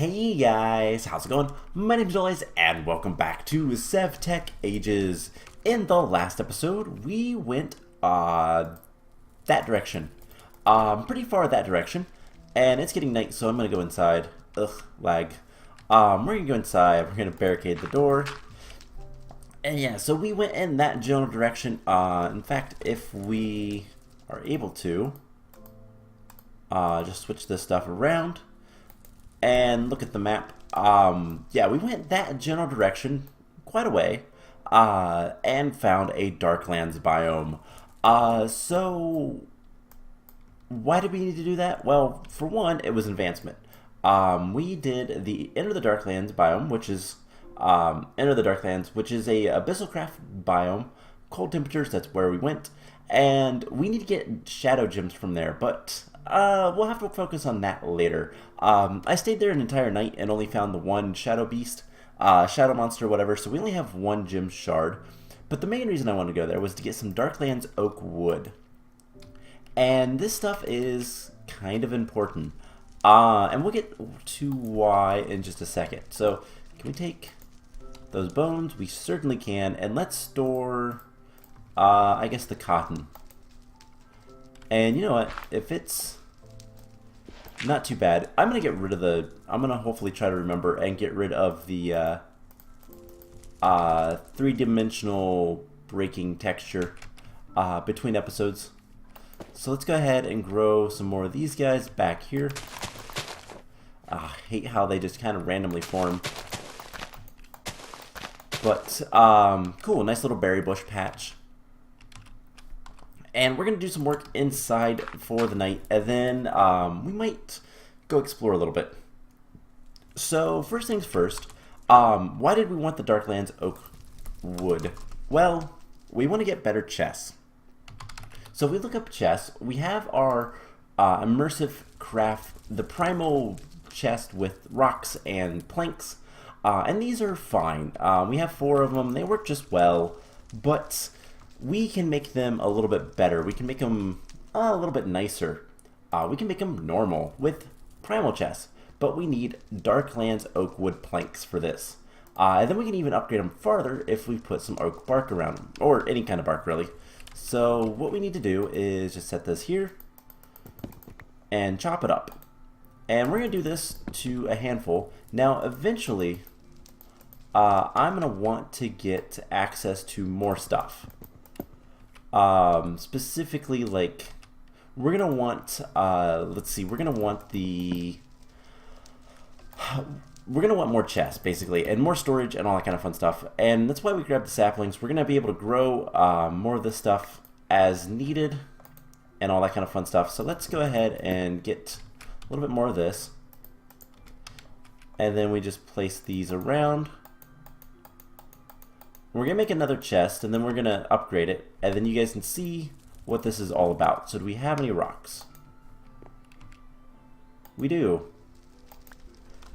Hey guys, how's it going? My name is Elias and welcome back to SevTech Ages. In the last episode, we went that direction. Pretty far that direction. And it's getting night, so I'm gonna go inside. Ugh, lag. We're gonna go inside, we're gonna barricade the door. And yeah, so we went in that general direction. In fact, if we are able to, just switch this stuff around. And look at the map. Yeah, we went that general direction quite a way, and found a Darklands biome. So why did we need to do that? Well, for one, it was advancement. We did the Enter the Darklands biome, which is Enter the Darklands, which is a Abyssal-craft biome, cold temperatures. That's where we went, and we need to get shadow gems from there, but we'll have to focus on that later. I stayed there an entire night and only found the one shadow beast, shadow monster, whatever, so we only have one gem shard. But the main reason I wanted to go there was to get some Darklands oak wood. And this stuff is kind of important. And we'll get to why in just a second. So, can we take those bones? We certainly can. And let's store, I guess, the cotton. And you know what? If it's not too bad, I'm going to get rid of I'm going to hopefully try to remember and get rid of the three-dimensional breaking texture between episodes. So let's go ahead and grow some more of these guys back here. I hate how they just kind of randomly form. But, cool, nice little berry bush patch. And we're going to do some work inside for the night, and then we might go explore a little bit. So, first things first, why did we want the Darklands oak wood? Well, we want to get better chests. So if we look up chests, we have our immersive craft, the primal chest with rocks and planks, and these are fine. We have 4 of them, they work just well, but we can make them a little bit better. We can make them a little bit nicer. We can make them normal with primal chests, but we need Darklands oak wood planks for this. And then we can even upgrade them farther if we put some oak bark around them, or any kind of bark really. So what we need to do is just set this here and chop it up. And we're going to do this to a handful. Now eventually I'm going to want to get access to more stuff. Specifically, like, we're gonna want, let's see, we're gonna want more chests, basically, and more storage and all that kind of fun stuff, and that's why we grabbed the saplings. We're gonna be able to grow, more of this stuff as needed, and all that kind of fun stuff. So let's go ahead and get a little bit more of this, and then we just place these around. We're going to make another chest, and then we're going to upgrade it, and then you guys can see what this is all about. So do we have any rocks? We do.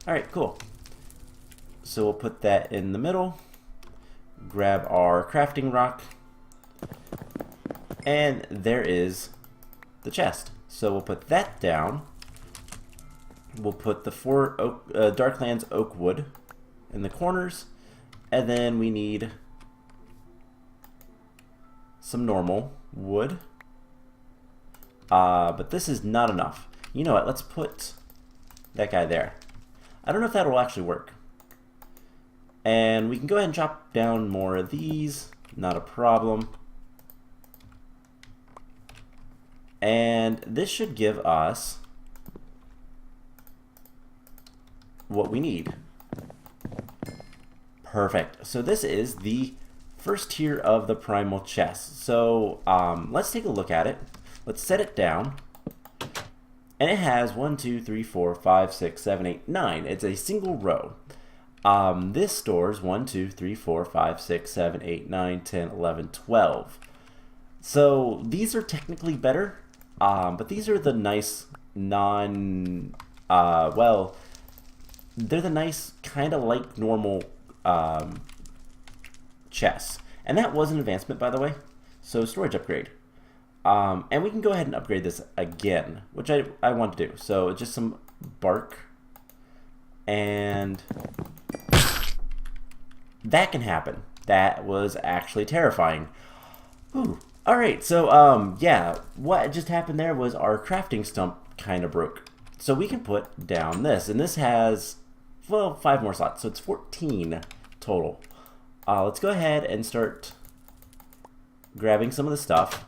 Alright, cool. So we'll put that in the middle, grab our crafting rock, and there is the chest. So we'll put that down. We'll put the 4 Darklands oak wood in the corners, and then we need some normal wood, but this is not enough. You know what, let's put that guy there. I don't know if that will actually work. And we can go ahead and chop down more of these, not a problem. And this should give us what we need. Perfect. So this is the first tier of the primal chest. So let's take a look at it. Let's set it down. And it has 1, 2, 3, 4, 5, 6, 7, 8, 9. It's a single row. This stores 1, 2, 3, 4, 5, 6, 7, 8, 9, 10, 11, 12. So these are technically better, but these are the nice well, they're the nice kind of like normal chests. And that was an advancement, by the way. So storage upgrade. And we can go ahead and upgrade this again, which I want to do. So just some bark. And that can happen. That was actually terrifying. Whew. Alright, so, yeah, what just happened there was our crafting stump kind of broke. So we can put down this, and this has, well, 5 more slots, so it's 14 total. Let's go ahead and start grabbing some of the stuff,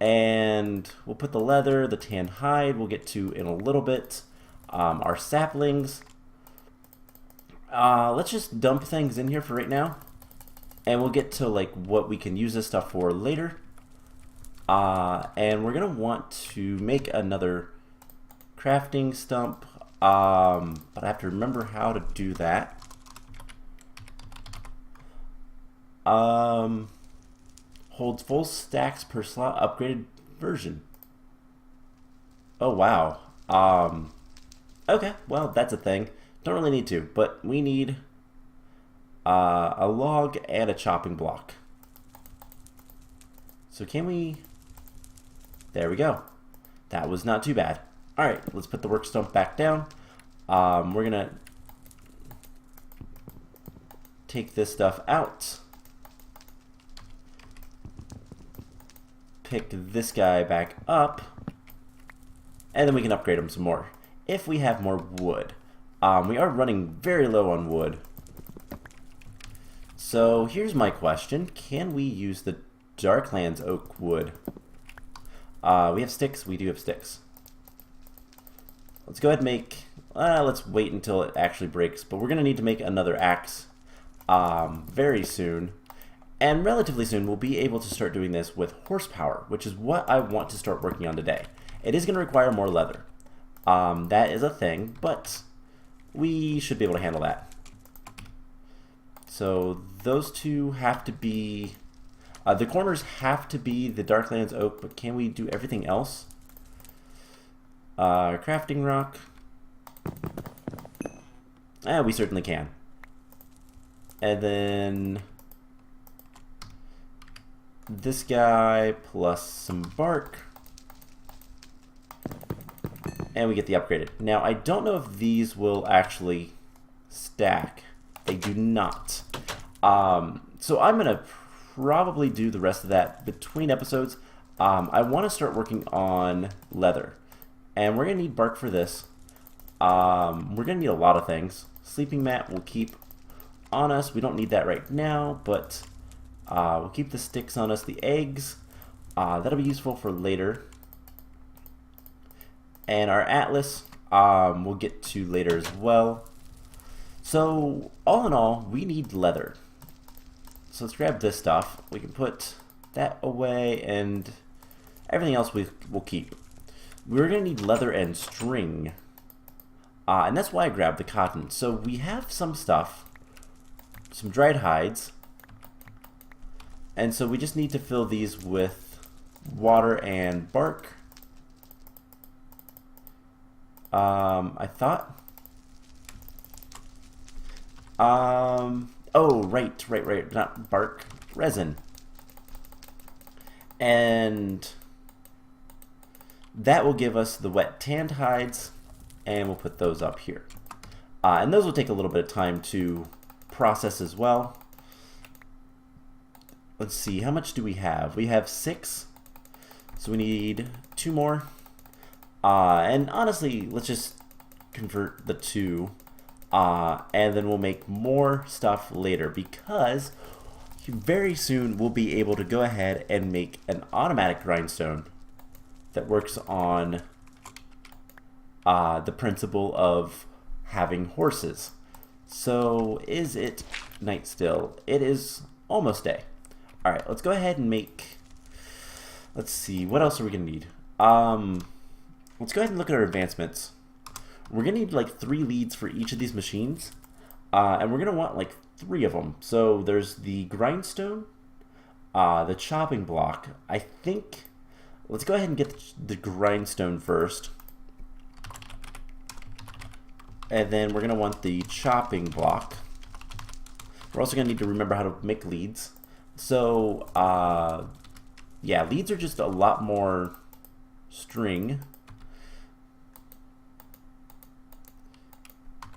and we'll put the leather, the tan hide, we'll get to in a little bit, our saplings. Let's just dump things in here for right now, and we'll get to like what we can use this stuff for later. And we're gonna want to make another crafting stump, but I have to remember how to do that. Holds full stacks per slot, upgraded version. Oh wow. Okay, well that's a thing. Don't really need to, but we need a log and a chopping block. So can we? There we go. That was not too bad. Alright, let's put the work stump back down. We're gonna take this stuff out. Pick this guy back up. And then we can upgrade him some more. If we have more wood. We are running very low on wood. So here's my question. Can we use the Darklands oak wood? We have sticks. We do have sticks. Let's go ahead and make... let's wait until it actually breaks. But we're going to need to make another axe very soon. And relatively soon we'll be able to start doing this with horsepower, which is what I want to start working on today. It is going to require more leather. That is a thing, but we should be able to handle that. So those two have to be... the corners have to be the Darklands oak, but can we do everything else? Crafting rock. We certainly can. And then this guy plus some bark. And we get the upgraded. Now, I don't know if these will actually stack. They do not. So I'm going to probably do the rest of that between episodes. I want to start working on leather. And we're going to need bark for this. We're going to need a lot of things. Sleeping mat we'll keep on us. We don't need that right now, but we'll keep the sticks on us. The eggs, that'll be useful for later. And our atlas, we'll get to later as well. So, all in all, we need leather. So let's grab this stuff. We can put that away, and everything else we'll keep. We're going to need leather and string. And that's why I grabbed the cotton. So we have some stuff, some dried hides. And so we just need to fill these with water and bark. I thought. Oh, right. Not bark, resin. And that will give us the wet tanned hides, and we'll put those up here. And those will take a little bit of time to process as well. Let's see, how much do we have? We have 6, so we need 2 more. And honestly, let's just convert the 2, and then we'll make more stuff later, because very soon we'll be able to go ahead and make an automatic grindstone that works on the principle of having horses. So is it night still? It is almost day. Alright, let's go ahead and make... Let's see, what else are we going to need? Let's go ahead and look at our advancements. We're going to need like 3 leads for each of these machines. And we're going to want like 3 of them. So there's the grindstone, the chopping block. I think... Let's go ahead and get the grindstone first. And then we're going to want the chopping block. We're also going to need to remember how to make leads. So, yeah, leads are just a lot more string.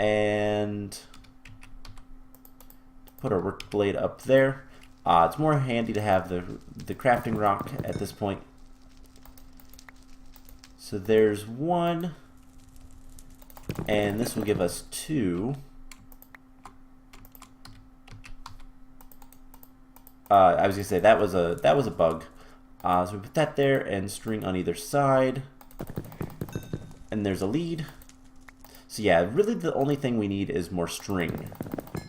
And put our work blade up there. It's more handy to have the crafting rock at this point. So there's one, and this will give us two. I was gonna say that was a bug. So we put that there and string on either side, and there's a lead. So yeah, really the only thing we need is more string.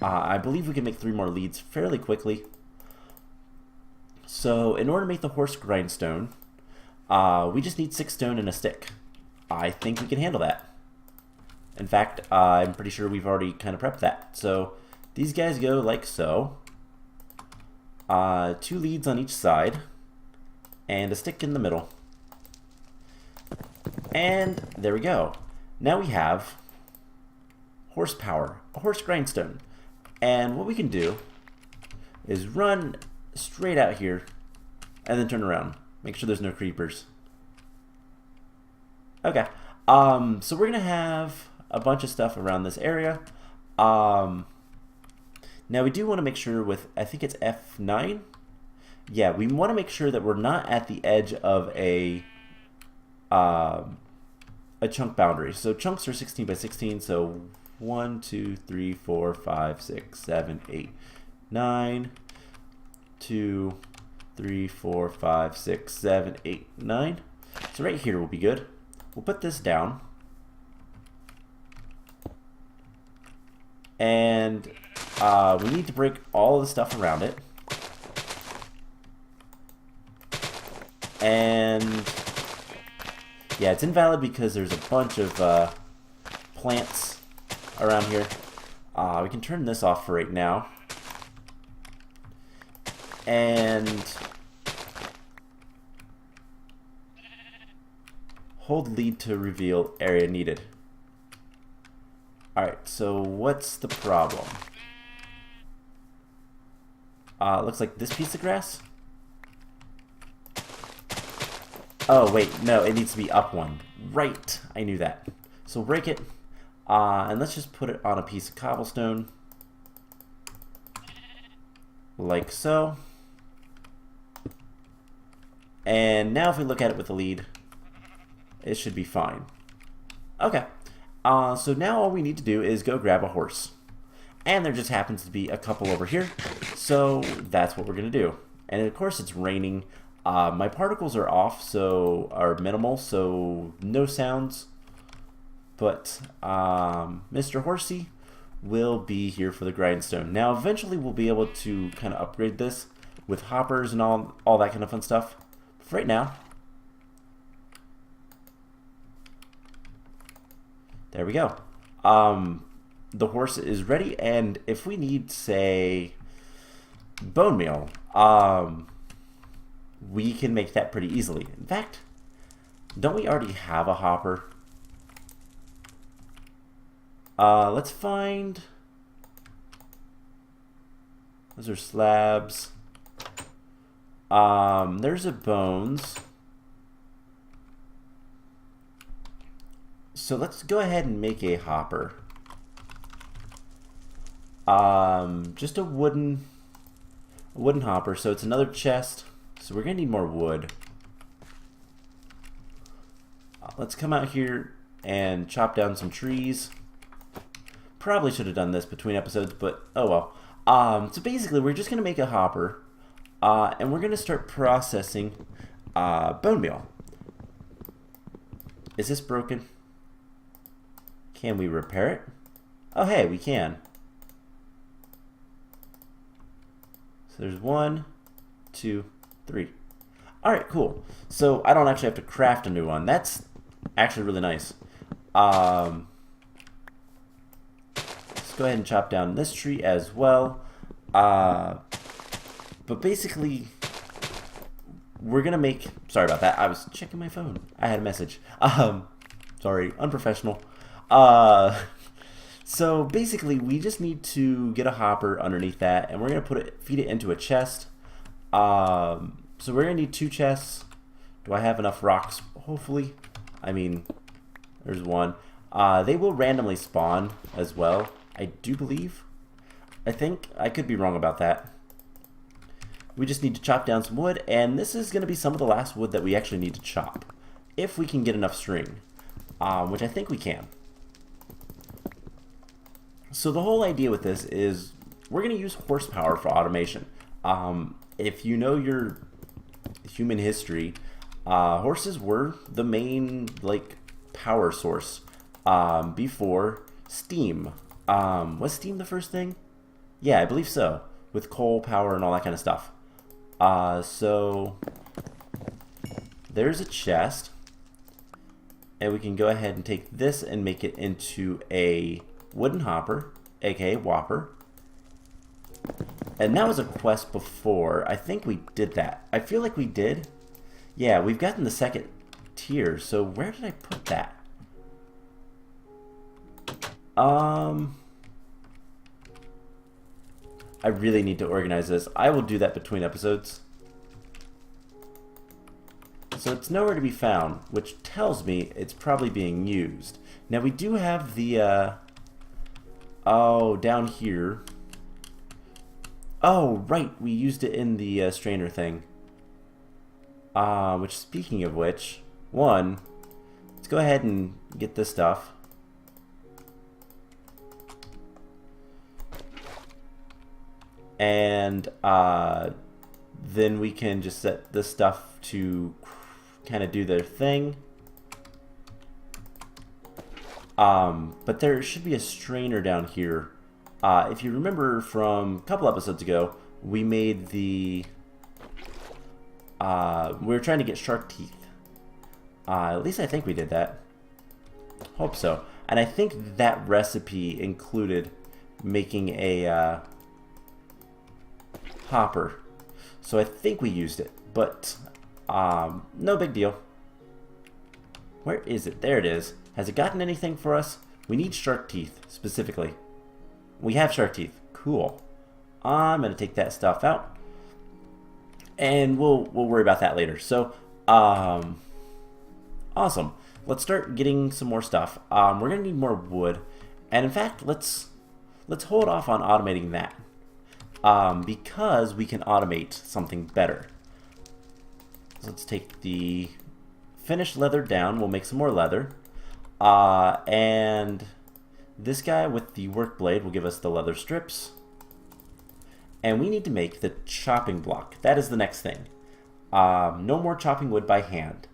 I believe we can make 3 more leads fairly quickly. So in order to make the horse grindstone, we just need 6 stone and a stick. I think we can handle that. In fact, I'm pretty sure we've already kind of prepped that. So these guys go like so. 2 leads on each side, and a stick in the middle. And there we go. Now we have horsepower, a horse grindstone. And what we can do is run straight out here and then turn around. Make sure there's no creepers. Okay. So we're gonna have a bunch of stuff around this area. Now we do want to make sure with, I think it's F9. Yeah, we want to make sure that we're not at the edge of a chunk boundary. So chunks are 16 by 16. So 1, 2, 3, 4, 5, 6, 7, 8, 9. 2, 3, 4, 5, 6, 7, 8, 9. So right here will be good. We'll put this down. And we need to break all the stuff around it. And yeah, it's invalid because there's a bunch of plants around here. We can turn this off for right now. And hold lead to reveal area needed. Alright, so what's the problem? Looks like this piece of grass? Oh wait, no, it needs to be up one. Right, I knew that. So we'll break it, and let's just put it on a piece of cobblestone. Like so. And now if we look at it with the lead, it should be fine. Okay, so now all we need to do is go grab a horse. And there just happens to be a couple over here, so that's what we're going to do. And of course it's raining. My particles are off, so are minimal, so no sounds. But Mr. Horsey will be here for the grindstone. Now eventually we'll be able to kind of upgrade this with hoppers and all that kind of fun stuff. But for right now, there we go. The horse is ready, and if we need, say, bone meal, we can make that pretty easily. In fact, don't we already have a hopper? Let's find... Those are slabs. There's a bones. So let's go ahead and make a hopper. Just a wooden hopper. So it's another chest. So we're gonna need more wood. Let's come out here and chop down some trees. Probably should have done this between episodes, but oh well. So basically, we're just gonna make a hopper, and we're gonna start processing bone meal. Is this broken? Can we repair it? Oh, hey, we can. So there's 1, 2, 3. All right, cool. So I don't actually have to craft a new one. That's actually really nice. Let's go ahead and chop down this tree as well. But basically, we're gonna make. Sorry about that. I was checking my phone. I had a message. Sorry, unprofessional. So basically, we just need to get a hopper underneath that, and we're gonna feed it into a chest. So we're gonna need 2 chests. Do I have enough rocks? Hopefully. I mean, there's 1. They will randomly spawn as well, I do believe. I think. I could be wrong about that. We just need to chop down some wood, and this is going to be some of the last wood that we actually need to chop. If we can get enough string, which I think we can. So the whole idea with this is we're going to use horsepower for automation. If you know your human history, horses were the main power source before steam. Was steam the first thing? Yeah, I believe so. With coal power and all that kind of stuff. So there's a chest, and we can go ahead and take this and make it into a wooden hopper, aka whopper. And that was a quest before. I think we did that. I feel like we did. Yeah, we've gotten the second tier. So where did I put that? I really need to organize this. I will do that between episodes. So it's nowhere to be found, which tells me it's probably being used. Now we do have the, oh, down here. Oh, right, we used it in the strainer thing. Which, speaking of which, let's go ahead and get this stuff. And then we can just set this stuff to kind of do their thing. But there should be a strainer down here. If you remember from a couple episodes ago, we made the... we were trying to get shark teeth. At least I think we did that. Hope so. And I think that recipe included making a... hopper. So I think we used it, but no big deal. Where is it? There it is. Has it gotten anything for us? We need shark teeth specifically. We have shark teeth. Cool. I'm gonna take that stuff out, and we'll worry about that later. So awesome. Let's start getting some more stuff. We're gonna need more wood, and in fact, let's hold off on automating that. Because we can automate something better. So let's take the finished leather down. We'll make some more leather. And this guy with the work blade will give us the leather strips. And we need to make the chopping block. That is the next thing. No more chopping wood by hand.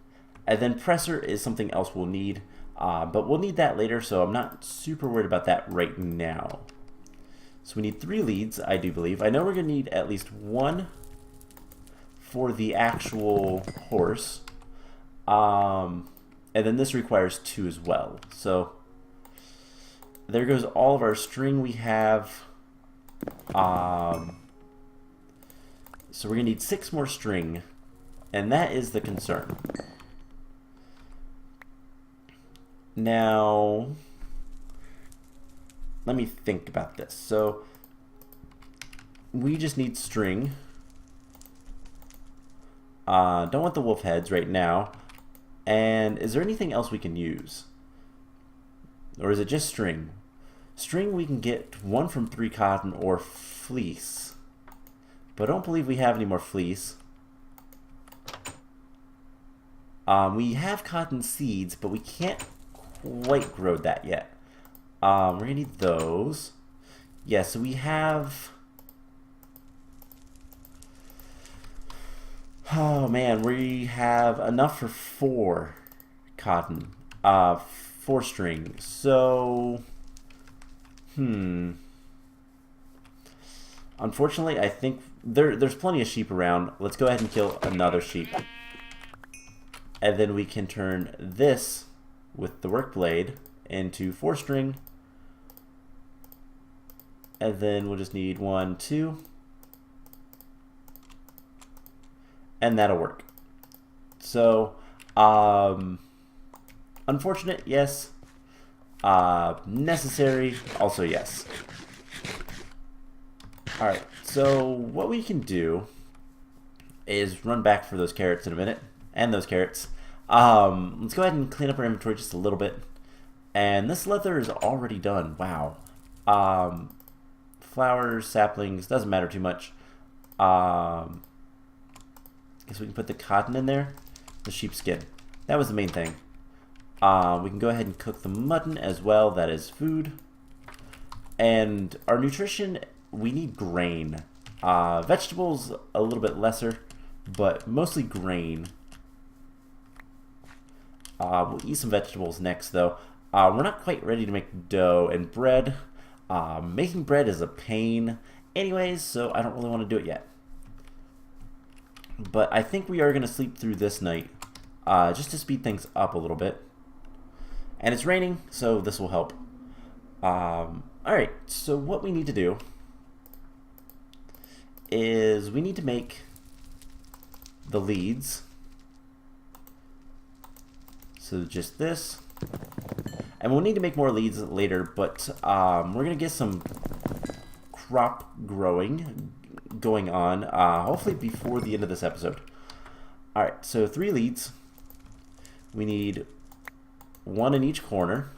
And then presser is something else we'll need. But we'll need that later, so I'm not super worried about that right now. So we need 3 leads, I do believe. I know we're going to need at least 1 for the actual horse. And then this requires 2 as well. So there goes all of our string we have. So we're going to need 6 more string. And that is the concern. Now... let me think about this. So we just need string. Don't want the wolf heads right now. And is there anything else we can use? Or is it just string? String we can get 1 from 3 cotton or fleece. But I don't believe we have any more fleece. We have cotton seeds, but we can't quite grow that yet. We're gonna need those. Yeah, so we have... oh man, we have enough for 4 cotton. 4 string. So... unfortunately, I think there's plenty of sheep around. Let's go ahead and kill another sheep. And then we can turn this with the work blade into 4 string. And then we'll just need 1, 2. And that'll work. So, unfortunate, yes. Necessary, also yes. Alright, so what we can do is run back for those carrots in a minute. And those carrots. Let's go ahead and clean up our inventory just a little bit. And this leather is already done. Wow. Flowers, saplings, doesn't matter too much. Guess we can put the cotton in there. The sheepskin. That was the main thing. We can go ahead and cook the mutton as well. That is food. And our nutrition, we need grain. Vegetables, a little bit lesser, but mostly grain. We'll eat some vegetables next, though. We're not quite ready to make dough and bread. Making bread is a pain anyways, so I don't really want to do it yet. But I think we are going to sleep through this night, just to speed things up a little bit. And it's raining, so this will help. Alright, so what we need to do is we need to make the leads. So just this. And we'll need to make more leads later, but we're going to get some crop going on, hopefully before the end of this episode. Alright, so 3 leads. We need 1 in each corner.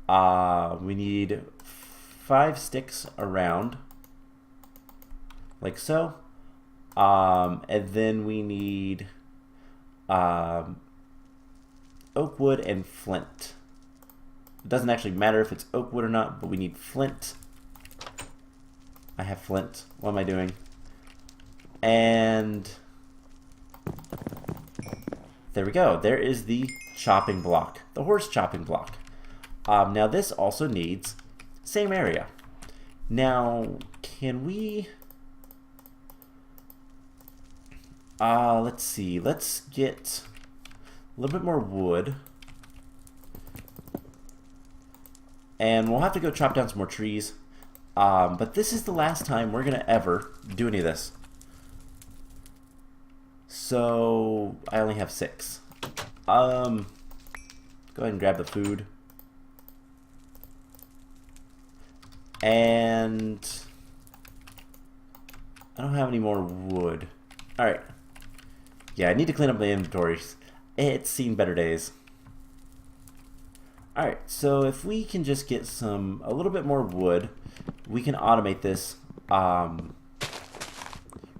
We need 5 sticks around, like so. And then we need oak wood and flint. It doesn't actually matter if it's oak wood or not, but we need flint. I have flint. What am I doing? And there we go. There is the chopping block, the horse chopping block. Now this also needs same area. Now, can we... let's see. Let's get a little bit more wood. And we'll have to go chop down some more trees. But this is the last time we're going to ever do any of this. So, I only have 6. Go ahead and grab the food. And I don't have any more wood. Alright. Yeah, I need to clean up my inventories. It's seen better days. Alright, so if we can just get a little bit more wood, we can automate this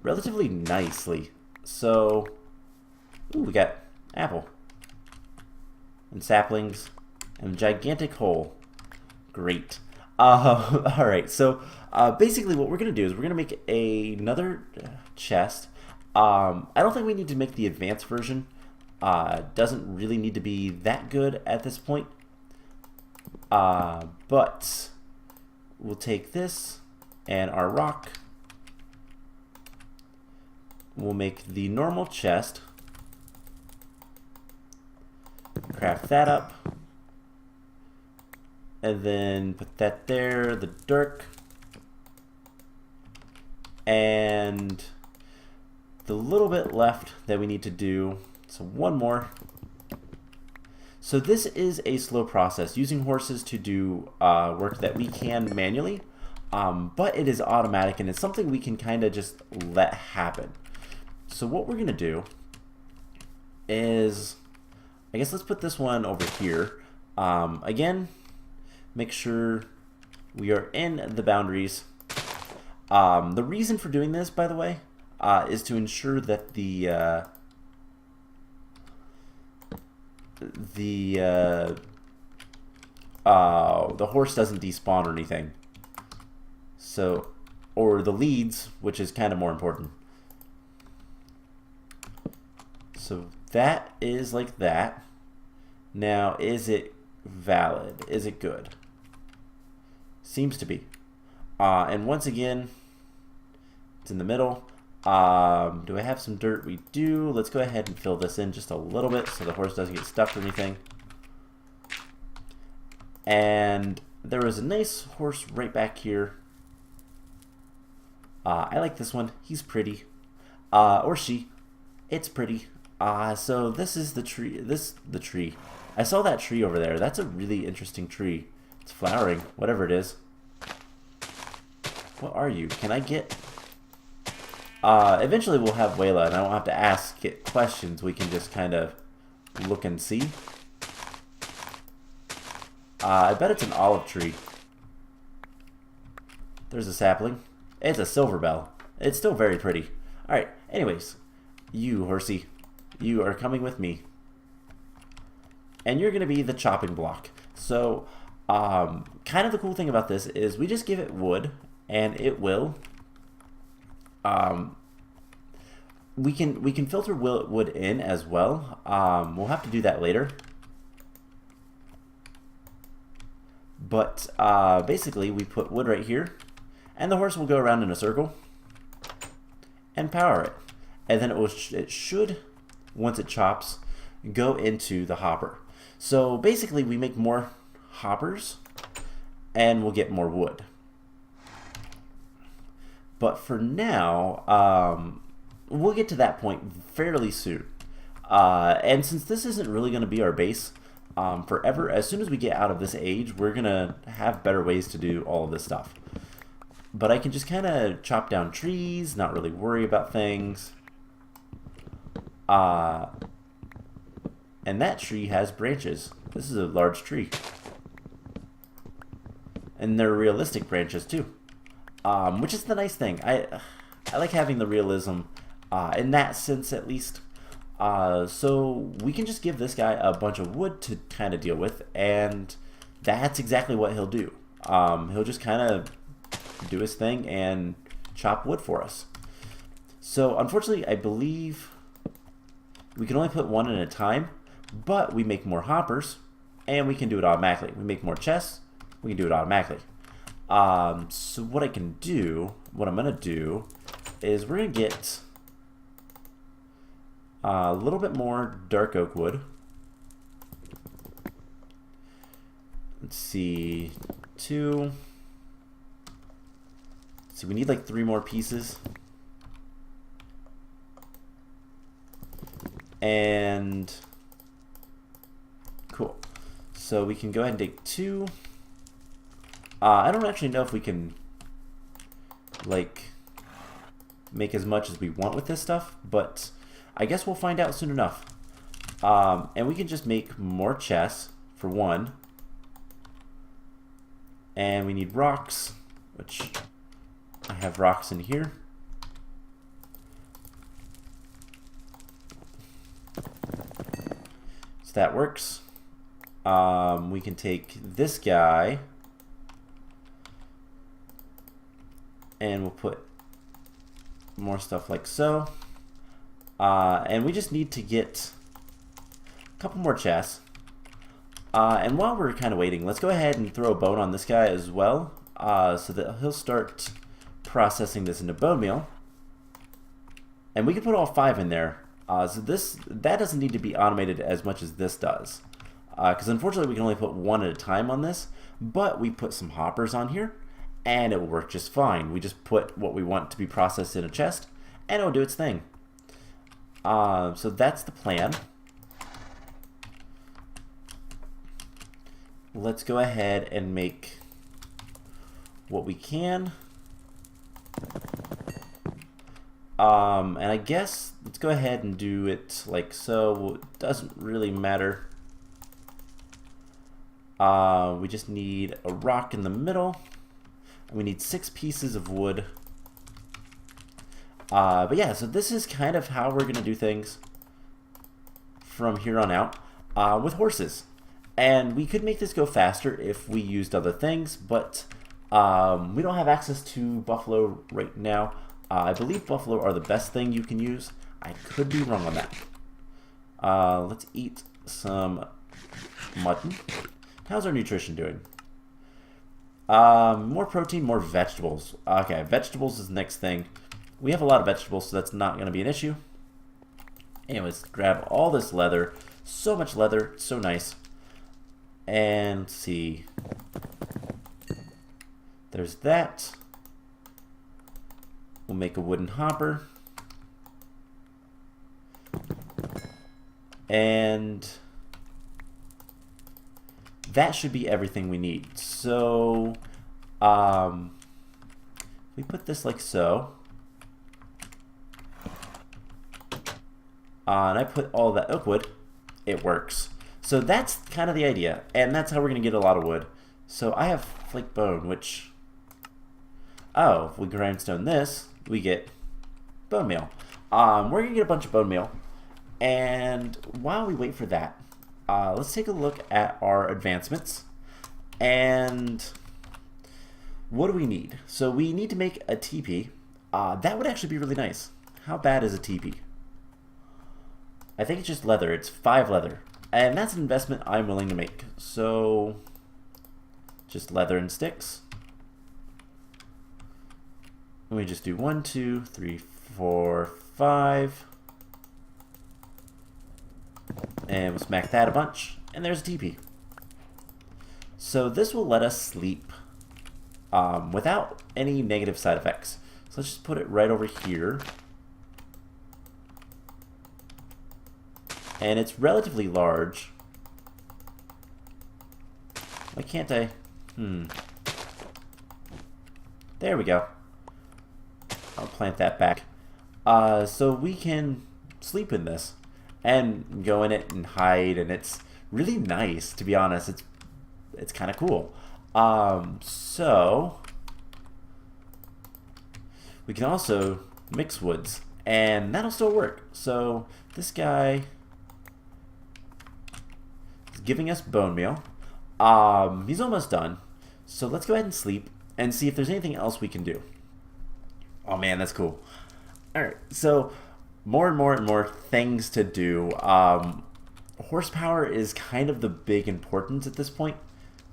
relatively nicely. So, ooh, we got apple and saplings and a gigantic hole. Great. Alright, so basically what we're going to do is we're going to make another chest. I don't think we need to make the advanced version. Doesn't really need to be that good at this point. But we'll take this and our rock. We'll make the normal chest. Craft that up. And then put that there, the dirk. And the little bit left that we need to do, so one more. So this is a slow process, using horses to do work that we can manually, but it is automatic and it's something we can kind of just let happen. So what we're going to do is, I guess let's put this one over here. Again, make sure we are in the boundaries. The reason for doing this, by the way, is to ensure that the horse doesn't despawn or anything. So, or the leads, which is kind of more important. So that is like that. Now, is it valid? Is it good? Seems to be. And once again, it's in the middle. Do I have some dirt? We do. Let's go ahead and fill this in just a little bit so the horse doesn't get stuck or anything. And there was a nice horse right back here. I like this one. He's pretty. Or she. It's pretty. So this is the tree. The tree. I saw that tree over there. That's a really interesting tree. It's flowering, whatever it is. What are you? Can I get... eventually we'll have Wayla, and I won't have to ask it questions. We can just kind of look and see. I bet it's an olive tree. There's a sapling. It's a silver bell. It's still very pretty. Alright, anyways. You, horsey. You are coming with me. And you're going to be the chopping block. So, kind of the cool thing about this is we just give it wood, and it will. We can filter wood in as well. We'll have to do that later. But basically, we put wood right here, and the horse will go around in a circle and power it. And then it should, once it chops, go into the hopper. So basically, we make more hoppers, and we'll get more wood. But for now, we'll get to that point fairly soon. And since this isn't really going to be our base forever, as soon as we get out of this age, we're going to have better ways to do all of this stuff. But I can just kind of chop down trees, not really worry about things. And that tree has branches. This is a large tree. And they're realistic branches too. Which is the nice thing. I like having the realism in that sense at least. So we can just give this guy a bunch of wood to kind of deal with, and that's exactly what he'll do. He'll just kind of do his thing and chop wood for us. So unfortunately, I believe we can only put one at a time, but we make more hoppers, and we can do it automatically. We make more chests, we can do it automatically. So what I'm gonna do is we're gonna get a little bit more dark oak wood. Let's see, 2. So we need like 3 more pieces. And cool. So we can go ahead and take 2. I don't actually know if we can like make as much as we want with this stuff, but I guess we'll find out soon enough. And we can just make more chests for 1. And we need rocks, which I have rocks in here. So that works. We can take this guy and we'll put more stuff like so. And we just need to get a couple more chests. And while we're kind of waiting, let's go ahead and throw a bone on this guy as well, so that he'll start processing this into bone meal. And we can put all 5 in there. So that doesn't need to be automated as much as this does. Because unfortunately we can only put 1 at a time on this, but we put some hoppers on here, and it will work just fine. We just put what we want to be processed in a chest, and it'll do its thing. So that's the plan. Let's go ahead and make what we can. And I guess let's go ahead and do it like so. It doesn't really matter. We just need a rock in the middle. And we need 6 pieces of wood. But yeah, so this is kind of how we're going to do things from here on out with horses. And we could make this go faster if we used other things, but we don't have access to buffalo right now. I believe buffalo are the best thing you can use. I could be wrong on that. Let's eat some mutton. How's our nutrition doing? More protein, more vegetables. Okay, vegetables is the next thing. We have a lot of vegetables, so that's not going to be an issue. Anyways, grab all this leather. So much leather, so nice. And let's see. There's that. We'll make a wooden hopper. And that should be everything we need. So, we put this like so. And I put all that oak wood. It works. So that's kind of the idea, and that's how we're going to get a lot of wood. So I have flake bone, which... Oh, if we grindstone this, we get bone meal. We're going to get a bunch of bone meal. And while we wait for that, let's take a look at our advancements. And what do we need? So we need to make a TP. That would actually be really nice. How bad is a TP? I think it's just leather. It's 5 leather. And that's an investment I'm willing to make. So just leather and sticks. Let me just do 1, 2, 3, 4, 5. And we'll smack that a bunch. And there's a TP. So this will let us sleep without any negative side effects. So let's just put it right over here. And it's relatively large. Why can't I? There we go. I'll plant that back. So we can sleep in this and go in it and hide, and it's really nice, to be honest. It's kind of cool. So we can also mix woods, and that'll still work. So this guy is giving us bone meal. He's almost done. So let's go ahead and sleep and see if there's anything else we can do. Oh man, that's cool. Alright, so more and more and more things to do. Horsepower is kind of the big importance at this point.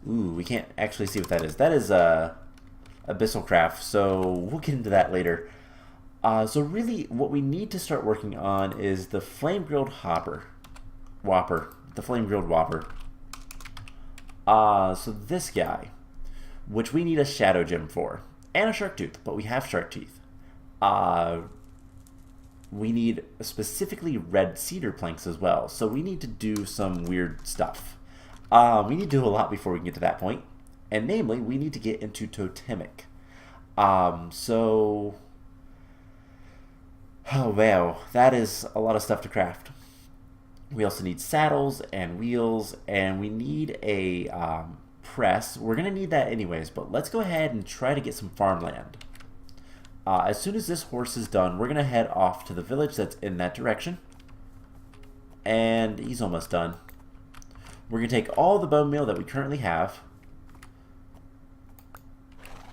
Ooh, we can't actually see what that is. That is Abyssal Craft, so we'll get into that later. So really, what we need to start working on is the Flame Grilled Whopper. The Flame Grilled Whopper. So this guy, which we need a Shadow Gem for, and a Shark Tooth, but we have Shark Teeth. We need specifically red cedar planks as well, so we need to do some weird stuff. We need to do a lot before we can get to that point, and namely, we need to get into Totemic. Oh wow, that is a lot of stuff to craft. We also need saddles and wheels, and we need a press. We're going to need that anyways, but let's go ahead and try to get some farmland. As soon as this horse is done, we're going to head off to the village that's in that direction. And he's almost done. We're going to take all the bone meal that we currently have,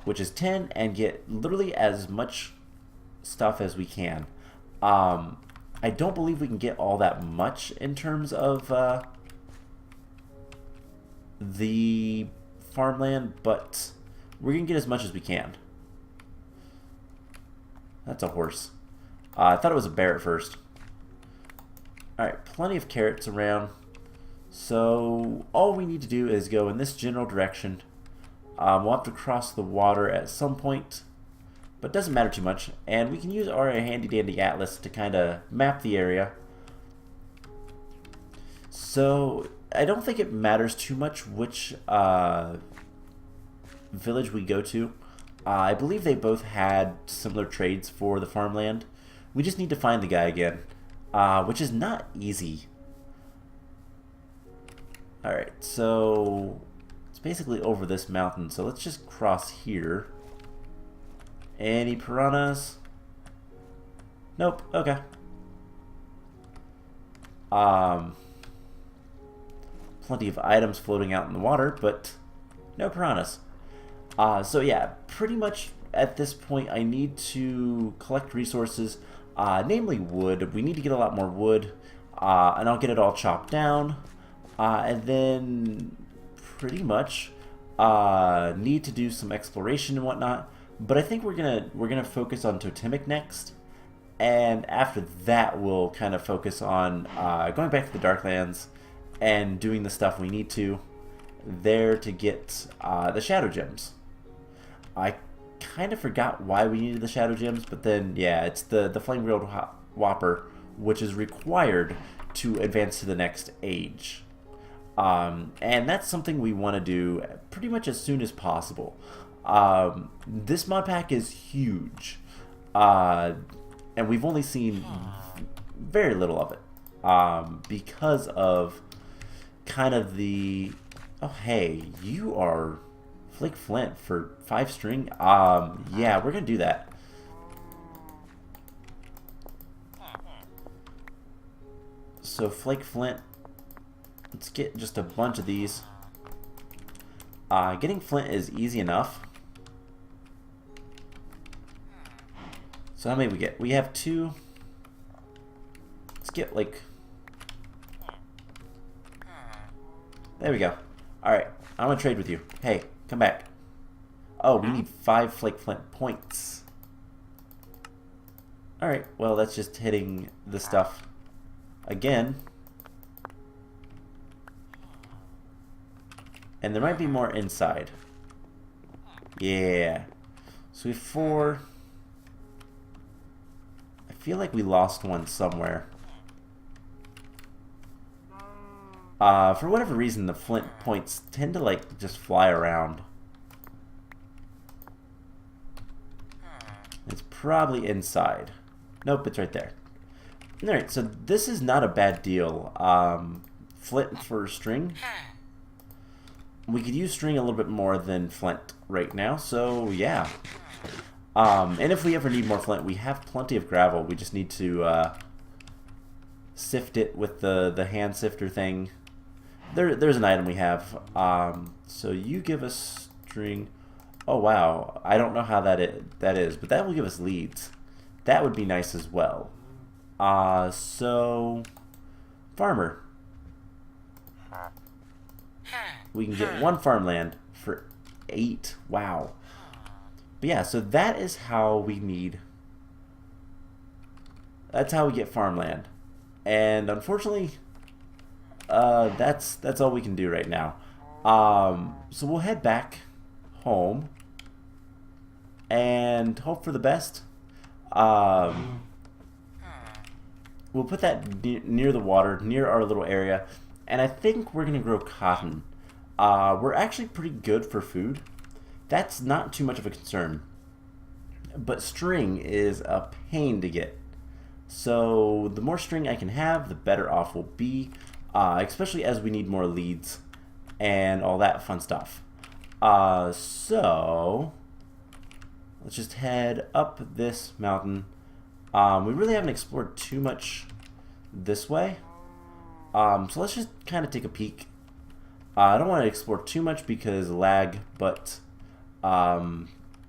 which is 10, and get literally as much stuff as we can. I don't believe we can get all that much in terms of the farmland, but we're going to get as much as we can. That's a horse. I thought it was a bear at first. Alright, plenty of carrots around. So all we need to do is go in this general direction. We'll have to cross the water at some point, but it doesn't matter too much. And we can use our handy dandy atlas to kind of map the area. So I don't think it matters too much which village we go to. I believe they both had similar trades for the farmland. We just need to find the guy again, which is not easy. Alright, so it's basically over this mountain, so let's just cross here. Any piranhas? Nope, okay. Plenty of items floating out in the water, but no piranhas. So yeah, pretty much at this point I need to collect resources, namely wood. We need to get a lot more wood, and I'll get it all chopped down, and then pretty much need to do some exploration and whatnot. But I think we're gonna focus on Totemic next, and after that we'll kind of focus on going back to the Darklands and doing the stuff we need to there to get the Shadow Gems. I kind of forgot why we needed the Shadow Gems, but then, yeah, it's the Flame Grilled Whopper, which is required to advance to the next age. And that's something we want to do pretty much as soon as possible. This mod pack is huge, and we've only seen very little of it, because of kind of the... Oh, hey, you are Flake Flint for 5 string. Yeah, we're going to do that. So Flake Flint, let's get just a bunch of these. Getting flint is easy enough. So how many we get? We have 2. Let's get like... There we go. Alright, I want to trade with you. Hey, come back. Oh, we need 5 Flake Flint points. Alright, well that's just hitting the stuff again. And there might be more inside. Yeah. So we have 4. I feel like we lost one somewhere. For whatever reason, the flint points tend to like just fly around. It's probably inside. Nope, it's right there. Alright, so this is not a bad deal. Flint for string. We could use string a little bit more than flint right now, so yeah. And if we ever need more flint, we have plenty of gravel. We just need to sift it with the hand sifter thing. There's an item we have. So you give us string. Oh wow, I don't know how that is, but that will give us leads. That would be nice as well. So farmer. We can get 1 farmland for 8. Wow. But yeah, so that is how we need. That's how we get farmland. And unfortunately, that's all we can do right now. So we'll head back home and hope for the best. We'll put that near the water, near our little area, and I think we're gonna grow cotton. We're actually pretty good for food. That's not too much of a concern. But string is a pain to get. So the more string I can have, the better off we'll be. Especially as we need more leads and all that fun stuff. So let's just head up this mountain. We really haven't explored too much this way. So let's just kind of take a peek. I don't want to explore too much because lag, but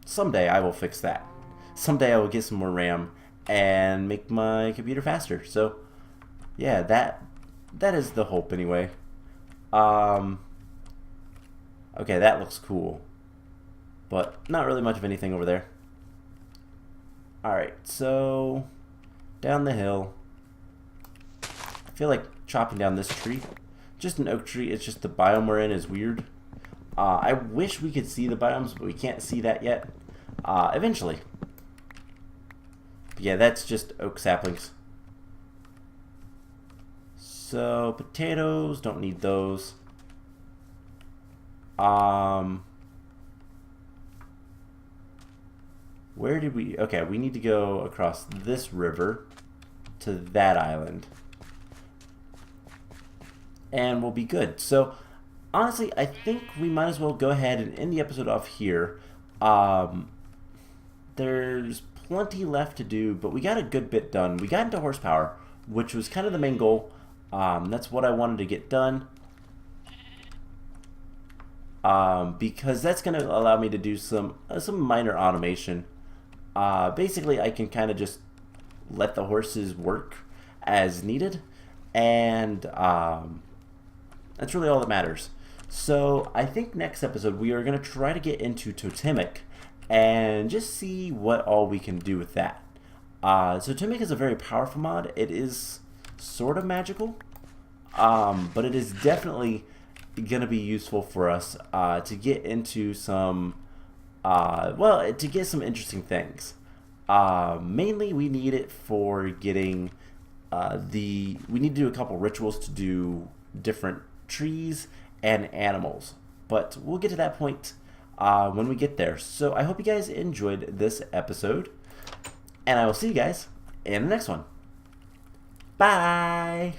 someday I will fix that. Someday I will get some more RAM and make my computer faster. So yeah, that is the hope anyway. Okay, that looks cool, but not really much of anything over there. Alright, so down the hill. I feel like chopping down this tree. Just an oak tree, it's just the biome we're in is weird. I wish we could see the biomes, but we can't see that yet. Eventually. But yeah, that's just oak saplings. So, potatoes, don't need those. Where did we... Okay, we need to go across this river to that island. And we'll be good. So, honestly, I think we might as well go ahead and end the episode off here. There's plenty left to do, but we got a good bit done. We got into horsepower, which was kind of the main goal. That's what I wanted to get done. Because that's going to allow me to do some minor automation. Basically, I can kind of just let the horses work as needed, and that's really all that matters. So I think next episode we are going to try to get into Totemic and just see what all we can do with that. So Totemic is a very powerful mod. It is sort of magical, but it is definitely going to be useful for us to get into some, well, to get some interesting things. Mainly we need it for getting we need to do a couple rituals to do different trees and animals, but we'll get to that point when we get there. So I hope you guys enjoyed this episode, and I will see you guys in the next one. Bye!